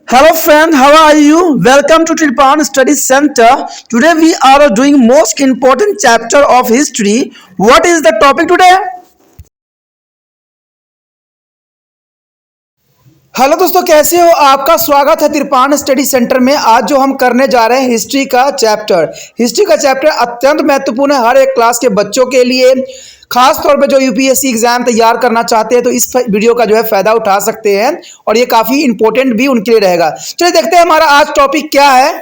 Hello friend, how are you? Welcome to Tripan Study Center. Today we are doing most important chapter of history. What is the topic today? Hello दोस्तों, कैसे हो? आपका स्वागत है त्रिपान study centre में। आज जो हम करने जा रहे हैं हिस्ट्री का चैप्टर अत्यंत महत्वपूर्ण है हर एक क्लास के बच्चों के लिए। खास तौर पे जो यूपीएससी एग्जाम तैयार करना चाहते हैं तो इस वीडियो का जो है फायदा उठा सकते हैं और ये काफी इंपॉर्टेंट भी उनके लिए रहेगा। चलिए देखते हैं हमारा आज टॉपिक क्या है।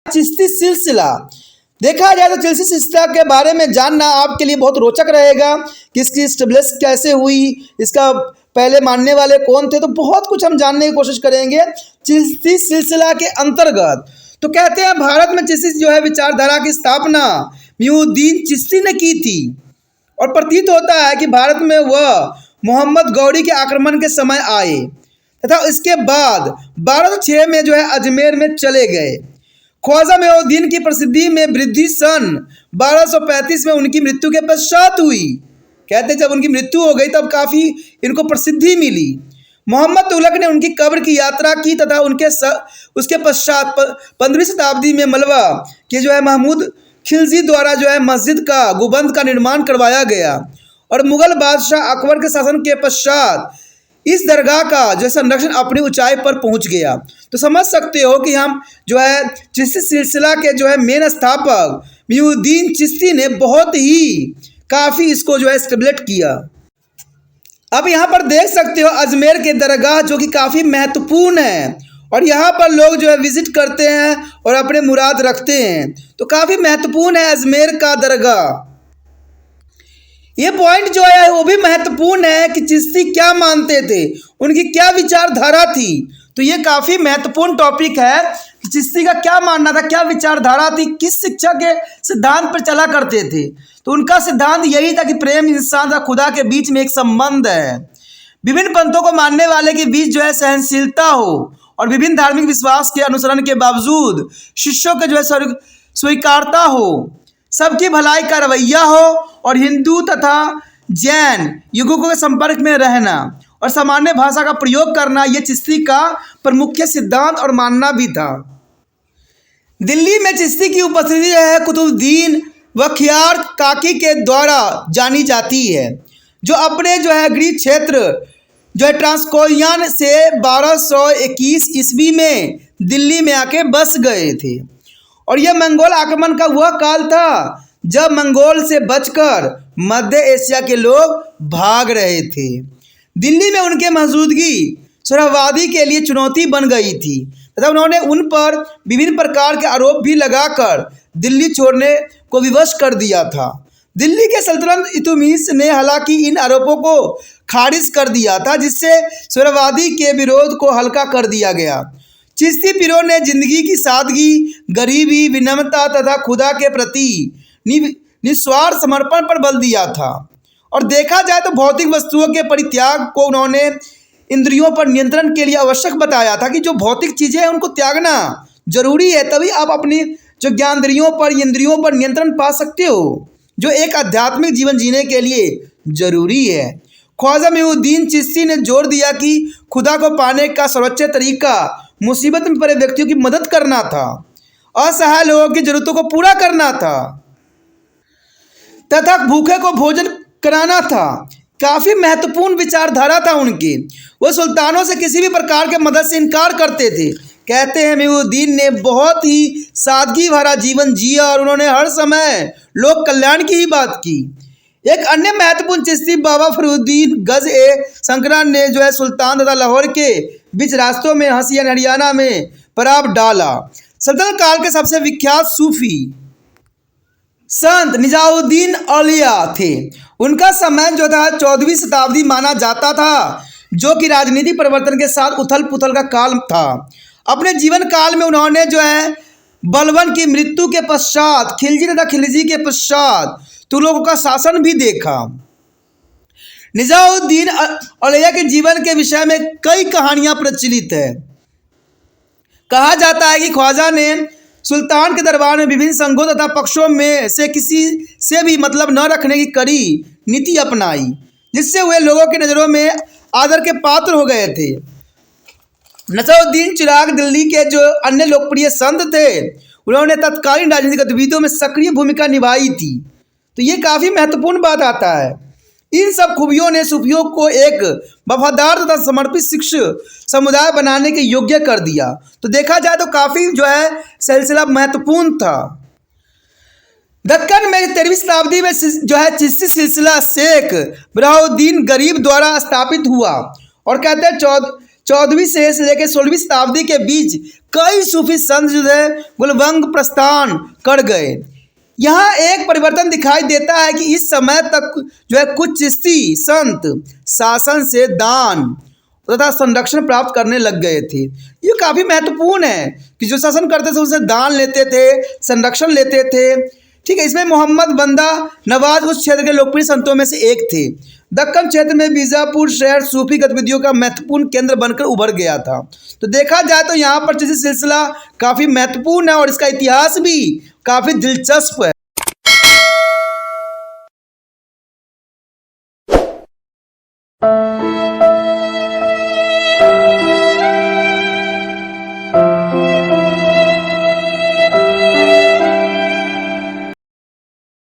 चिश्ती सिलसिला। देखा जाए तो चिश्ती सिलसिला के बारे में जानना आपके लिए बहुत रोचक रहेगा कि इसकी एस्टेब्लिश कैसे हुई, इसका पहले मानने वाले कौन थे, तो बहुत कुछ हम जानने की कोशिश करेंगे चिश्ती सिलसिला के अंतर्गत। तो कहते हैं भारत में चिश्ती जो है विचारधारा की स्थापना मुईनुद्दीन चिश्ती ने की थी और प्रतीत होता है कि भारत में वह मोहम्मद गौरी के आक्रमण के समय आए तथा इसके बाद 1206 में जो है अजमेर में चले गए। ख्वाजा मुईनुद्दीन की प्रसिद्धि में वृद्धि सन 1235 में उनकी मृत्यु के पश्चात हुई। कहते जब उनकी मृत्यु हो गई तब काफ़ी इनको प्रसिद्धि मिली। मोहम्मद तुगलक ने उनकी कब्र की यात्रा की तथा उसके पश्चात 15वीं शताब्दी में मलवा के जो है महमूद खिलजी द्वारा जो है मस्जिद का गुंबद का निर्माण करवाया गया और मुगल बादशाह अकबर के शासन के पश्चात इस दरगाह का जो संरक्षण अपनी ऊंचाई पर पहुंच गया। तो समझ सकते हो कि हम जो है चिश्ती सिलसिला के जो है मेन स्थापक मुईनुद्दीन चिश्ती ने बहुत ही काफ़ी इसको जो है एस्टेब्लिश किया। अब यहाँ पर देख सकते हो अजमेर के दरगाह जो कि काफ़ी महत्वपूर्ण है और यहाँ पर लोग जो है विजिट करते हैं और अपने मुराद रखते हैं। तो काफ़ी महत्वपूर्ण है अजमेर का दरगाह। ये पॉइंट जो है वो भी महत्वपूर्ण है कि चिश्ती क्या मानते थे, उनकी क्या विचारधारा थी। तो ये काफ़ी महत्वपूर्ण टॉपिक है कि चिश्ती का क्या मानना था, क्या विचारधारा थी, किस शिक्षा के सिद्धांत पर चला करते थे। तो उनका सिद्धांत यही था कि प्रेम इंसान और खुदा के बीच में एक संबंध है। विभिन्न पंथों को मानने वाले के बीच जो है सहनशीलता हो और विभिन्न धार्मिक विश्वास के अनुसरण के बावजूद शिष्यों के जो है स्वीकारता हो, सबकी भलाई का रवैया हो और हिंदू तथा जैन युगों के संपर्क में रहना और सामान्य भाषा का प्रयोग करना, यह चिश्ती का प्रमुख सिद्धांत और मानना भी था। दिल्ली में चिश्ती की उपस्थिति है कुतुबुद्दीन बख्तियार काकी के द्वारा जानी जाती है, जो अपने जो है गृह क्षेत्र जो है ट्रांसकोयान से 1221 ईस्वी में दिल्ली में आके बस गए थे और यह मंगोल आक्रमण का वह काल था जब मंगोल से बचकर मध्य एशिया के लोग भाग रहे थे। दिल्ली में उनके मौजूदगी रहस्यवादी के लिए चुनौती बन गई थी तथा उन्होंने उन पर विभिन्न प्रकार के आरोप भी लगाकर दिल्ली छोड़ने को विवश कर दिया था। दिल्ली के सल्तनत इल्तुतमिश ने हालांकि इन आरोपों को खारिज कर दिया था, जिससे रहस्यवादी के विरोध को हल्का कर दिया गया। चिश्ती पीरों ने जिंदगी की सादगी, गरीबी, विनम्रता तथा खुदा के प्रति निस्वार्थ समर्पण पर बल दिया था और देखा जाए तो भौतिक वस्तुओं के परित्याग को उन्होंने इंद्रियों पर नियंत्रण के लिए आवश्यक बताया था कि जो भौतिक चीज़ें हैं उनको त्यागना जरूरी है, तभी आप अपनी जो ज्ञानेंद्रियों पर इंद्रियों पर नियंत्रण पा सकते हो, जो एक आध्यात्मिक जीवन जीने के लिए जरूरी है। ख्वाजा मुईनुद्दीन चिश्ती ने जोर दिया कि खुदा को पाने का सर्वोच्च तरीका मुसीबत में पड़े व्यक्तियों की मदद करना था, असहाय लोगों की जरूरतों को पूरा करना था तथा भूखे को भोजन कराना था। काफ़ी महत्वपूर्ण विचारधारा था उनकी। वो सुल्तानों से किसी भी प्रकार के मदद से इनकार करते थे। कहते हैं मुईनुद्दीन ने बहुत ही सादगी भरा जीवन जिया और उन्होंने हर समय लोक कल्याण की ही बात की। एक अन्य महत्वपूर्ण चिश्ती बाबा फरीदुद्दीन गज ए संकरा ने जो है सुल्तान तथा लाहौर के बीच रास्तों में हरियाणा में पड़ाव डाला। सल्तनत काल के सबसे विख्यात सूफी संत निजामुद्दीन औलिया थे। उनका समय जो था 14वीं शताब्दी माना जाता था, जो कि राजनीति परिवर्तन के साथ उथल पुथल का काल था। अपने जीवन काल में उन्होंने जो है बलबन की मृत्यु के पश्चात खिलजी तथा खिलजी के पश्चात तुगलकों का शासन भी देखा। निजामुद्दीन औलिया के जीवन के विषय में कई कहानियां प्रचलित है। कहा जाता है कि ख्वाजा ने सुल्तान के दरबार में विभिन्न संघों तथा पक्षों में से किसी से भी मतलब न रखने की कड़ी नीति अपनाई, जिससे वे लोगों की नज़रों में आदर के पात्र हो गए थे। नसरुद्दीन चिराग दिल्ली के जो अन्य लोकप्रिय संत थे, उन्होंने तत्कालीन राजनीतिक गतिविधियों में सक्रिय भूमिका निभाई थी। तो ये काफ़ी महत्वपूर्ण बात आता है। इन सब खूबियों ने सूफियों को एक वफादार तथा समर्पित शिष्य समुदाय बनाने के योग्य कर दिया। तो देखा जाए तो काफ़ी जो है सिलसिला महत्वपूर्ण था। दक्कन में 13वीं शताब्दी में जो है चिश्ती सिलसिला शेख बहाउद्दीन गरीब द्वारा स्थापित हुआ और कहते हैं 14वीं से लेकर 16वीं शताब्दी के बीच कई सूफी संत जो है गुलबंग प्रस्थान कर गए। यहाँ एक परिवर्तन दिखाई देता है कि इस समय तक जो है कुछ चिश्ती संत शासन से दान तथा संरक्षण प्राप्त करने लग गए थे। ये काफ़ी महत्वपूर्ण है कि जो शासन करते थे उनसे दान लेते थे, संरक्षण लेते थे। ठीक है, इसमें मोहम्मद बंदा नवाज उस क्षेत्र के लोकप्रिय संतों में से एक थे। दक्कन क्षेत्र में बीजापुर शहर सूफी गतिविधियों का महत्वपूर्ण केंद्र बनकर उभर गया था। तो देखा जाए तो यहाँ पर चिश्ती सिलसिला काफ़ी महत्वपूर्ण है और इसका इतिहास भी काफ़ी दिलचस्प है।